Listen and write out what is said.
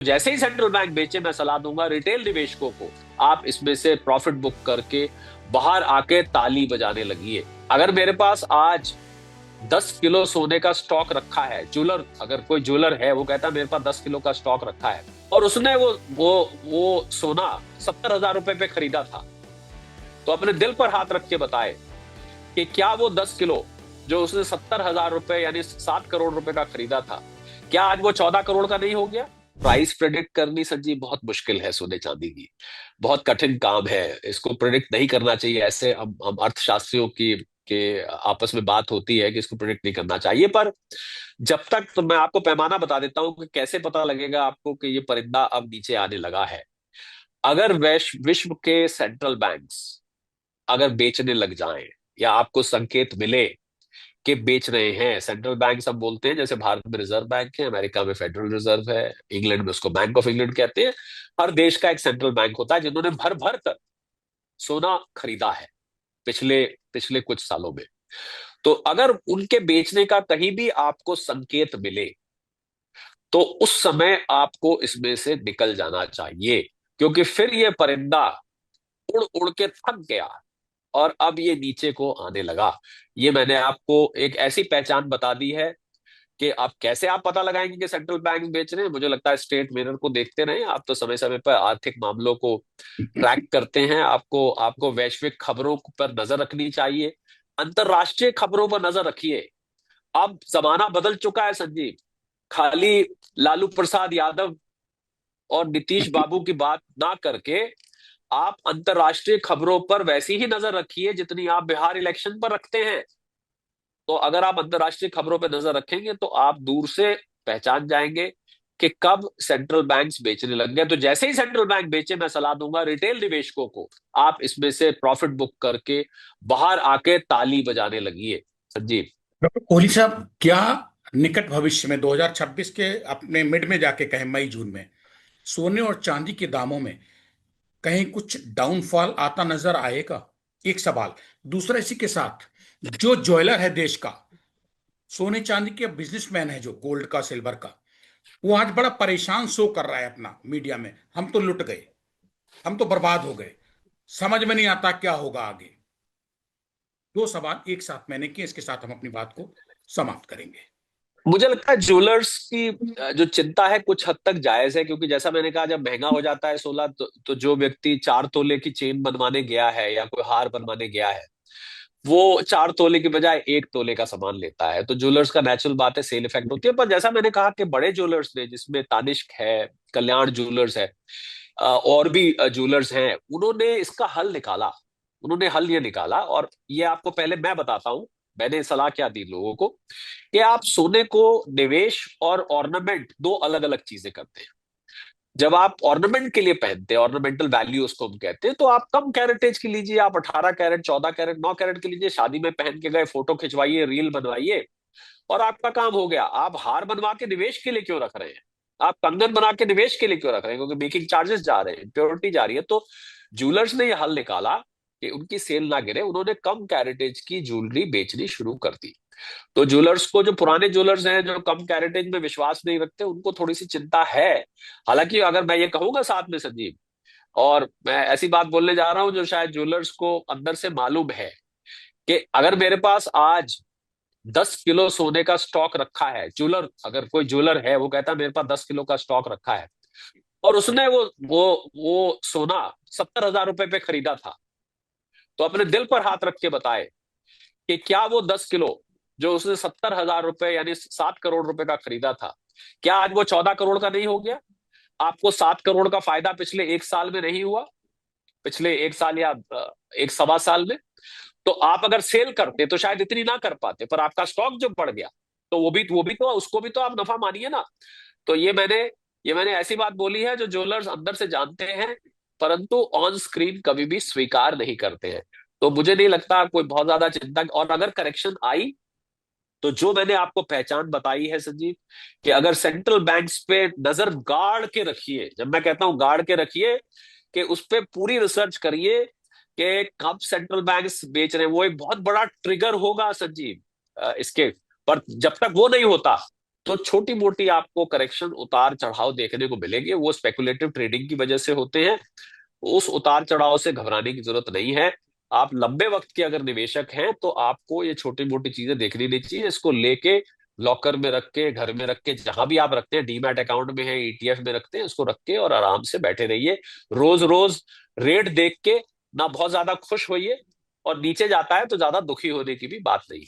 जैसे ही central bank बेचे, मैं सलाह दूंगा रिटेल निवेशकों को, आप इसमें से प्रॉफिट बुक करके बाहर आके ताली बजाने लगिए। अगर मेरे पास आज 10 किलो सोने का स्टॉक रखा है, ज्वेलर, अगर कोई ज्वेलर है वो कहता है मेरे पास 10 किलो का स्टॉक रखा है, और उसने वो सोना 70,000 रुपए पे खरीदा था, तो अपने दिल पर हाथ रख के बताए कि क्या वो 10 किलो जो उसने 70,000 रुपए यानी 7 करोड़ रुपए का खरीदा था, क्या आज वो 14 करोड़ का नहीं हो गया? प्राइस प्रेडिक्ट करनी संजीव बहुत मुश्किल है सोने चांदी की, बहुत कठिन काम है, इसको प्रेडिक्ट नहीं करना चाहिए। ऐसे हम अर्थशास्त्रियों की के आपस में बात होती है कि इसको प्रेडिक्ट नहीं करना चाहिए, पर जब तक, तो मैं आपको पैमाना बता देता हूं कि कैसे पता लगेगा आपको कि ये परिंदा अब नीचे आने लगा है। अगर विश्व के सेंट्रल बैंक्स अगर बेचने लग जाएं, या आपको संकेत मिले कि बेच रहे हैं, सेंट्रल बैंक सब बोलते हैं, जैसे भारत में रिजर्व बैंक है, अमेरिका में फेडरल रिजर्व है, इंग्लैंड में उसको बैंक ऑफ इंग्लैंड कहते हैं, हर देश का एक सेंट्रल बैंक होता है जिन्होंने भर भर कर सोना खरीदा है पिछले पिछले कुछ सालों में। तो अगर उनके बेचने का कहीं भी आपको संकेत मिले, तो उस समय आपको इसमें से निकल जाना चाहिए, क्योंकि फिर ये परिंदा उड़ उड़ के थक गया और अब ये नीचे को आने लगा। ये मैंने आपको एक ऐसी पहचान बता दी है कि आप कैसे आप पता लगाएंगे कि सेंट्रल बैंक बेच रहे हैं। मुझे लगता है स्टेट मिरर को देखते रहें, आप तो समय समय पर आर्थिक मामलों को ट्रैक करते हैं, आपको आपको वैश्विक खबरों पर नजर रखनी चाहिए, अंतरराष्ट्रीय खबरों पर नजर रखिए। अब जमाना बदल चुका है संजीव, खाली लालू प्रसाद यादव और नीतीश बाबू की बात ना करके आप अंतरराष्ट्रीय खबरों पर वैसी ही नजर रखिए जितनी आप बिहार इलेक्शन पर रखते हैं। तो अगर आप अंतरराष्ट्रीय खबरों पर नजर रखेंगे तो आप दूर से पहचान जाएंगे कि कब सेंट्रल बैंक्स बेचने लग गए। तो जैसे ही सेंट्रल बैंक बेचे, मैं सलाह दूंगा रिटेल निवेशकों को, आप इसमें से प्रॉफिट बुक करके बाहर आके ताली बजाने लगिए। संजीव। डॉक्टर कोहली साहब, क्या निकट भविष्य में 2026 के अपने मिड में जाके कहें मई जून में सोने और चांदी के दामों में कहीं कुछ डाउनफॉल आता नजर आएगा? एक सवाल। दूसरा, इसी के साथ जो ज्वेलर है देश का, सोने चांदी के बिजनेसमैन है जो गोल्ड का सिल्वर का, वो आज बड़ा परेशान शो कर रहा है अपना मीडिया में, हम तो लुट गए, हम तो बर्बाद हो गए, समझ में नहीं आता क्या होगा आगे। दो सवाल एक साथ मैंने किए, इसके साथ हम अपनी बात को समाप्त करेंगे। मुझे लगता है ज्वेलर्स की जो चिंता है कुछ हद तक जायज है, क्योंकि जैसा मैंने कहा, जब महंगा हो जाता है सोना, तो जो व्यक्ति 4 तोले की चेन बनवाने गया है या कोई हार बनवाने गया है, वो 4 तोले की बजाय 1 तोले का सामान लेता है। तो ज्वेलर्स का नेचुरल बात है, सेल इफेक्ट होती है। पर जैसा मैंने कहा कि बड़े ज्वेलर्स ने, जिसमें तानिष्क है, कल्याण ज्वेलर्स है, और भी ज्वेलर्स हैं, उन्होंने इसका हल निकाला। उन्होंने हल ये निकाला, और ये आपको पहले मैं बताता हूं मैंने सलाह क्या दी लोगों को, कि आप सोने को निवेश और ऑर्नामेंट दो अलग अलग चीजें करते हैं। जब आप ऑर्नामेंट के लिए पहनते हैं, ऑर्नामेंटल वैल्यू उसको हम कहते हैं, तो आप कम कैरेटेज की लीजिए, आप 18 कैरेट, 14 कैरेट, 9 कैरेट की लीजिए, शादी में पहन के गए, फोटो खिंचवाइए, रील बनवाइए, और आपका काम हो गया। आप हार बनवा के निवेश के लिए क्यों रख रहे हैं? आप कंगन बना के निवेश के लिए क्यों रख रहे हैं? क्योंकि मेकिंग चार्जेस जा रहे हैं, प्योरिटी जा रही है। तो ज्वेलर्स ने यह हल निकाला कि उनकी सेल ना गिरे, उन्होंने कम कैरेटेज की ज्वेलरी बेचनी शुरू कर दी। तो ज्वेलर्स को, जो पुराने ज्वेलर्स हैं जो कम कैरेटेज में विश्वास नहीं रखते, उनको थोड़ी सी चिंता है। हालांकि अगर मैं ये कहूंगा साथ में संजीव, और मैं ऐसी बात बोलने जा रहा हूं जो शायद ज्वेलर्स को अंदर से मालूम है, कि अगर मेरे पास आज 10 किलो सोने का स्टॉक रखा है, ज्वेलर, अगर कोई ज्वेलर है वो कहता है मेरे पास 10 किलो का स्टॉक रखा है, और उसने वो सोना 70,000 रुपए पे खरीदा था, तो अपने दिल पर हाथ रख के बताए कि क्या वो 10 किलो जो उसने 70,000 रुपए यानी 7 करोड़ रुपए का खरीदा था, क्या आज वो 14 करोड़ का नहीं हो गया? आपको 7 करोड़ का फायदा पिछले 1 साल में नहीं हुआ? पिछले 1 साल या एक सवा साल में? तो आप अगर सेल करते तो शायद इतनी ना कर पाते, पर आपका स्टॉक जो बढ़ गया, तो वो भी तो, उसको भी तो आप नफा मानिए ना। तो ये मैंने ऐसी बात बोली है जो ज्वेलर्स अंदर से जानते हैं, परंतु ऑन स्क्रीन कभी भी स्वीकार नहीं करते हैं। तो मुझे नहीं लगता कोई बहुत ज्यादा चिंता, और अगर करेक्शन आई, तो जो मैंने आपको पहचान बताई है संजीव, कि अगर सेंट्रल बैंक्स पे नजर गाड़ के रखिए, जब मैं कहता हूं गाड़ के रखिए, कि उस पे पूरी रिसर्च करिए कि कब सेंट्रल बैंक्स बेच रहे हैं, वो एक बहुत बड़ा ट्रिगर होगा संजीव इसके। पर जब तक वो नहीं होता, तो छोटी मोटी आपको करेक्शन, उतार चढ़ाव देखने को मिलेंगे, वो स्पेकुलेटिव ट्रेडिंग की वजह से होते हैं। उस उतार चढ़ाव से घबराने की जरूरत नहीं है। आप लंबे वक्त के अगर निवेशक हैं तो आपको ये छोटी मोटी चीजें देखनी नहीं चाहिए। इसको लेके लॉकर में रख के, घर में रख के, जहां भी आप रखते हैं, डीमैट अकाउंट में है, ईटीएफ में रखते हैं, उसको रख के और आराम से बैठे रहिए। रोज रोज रेट देख के ना बहुत ज्यादा खुश होइए, और नीचे जाता है तो ज्यादा दुखी होने की भी बात नहीं।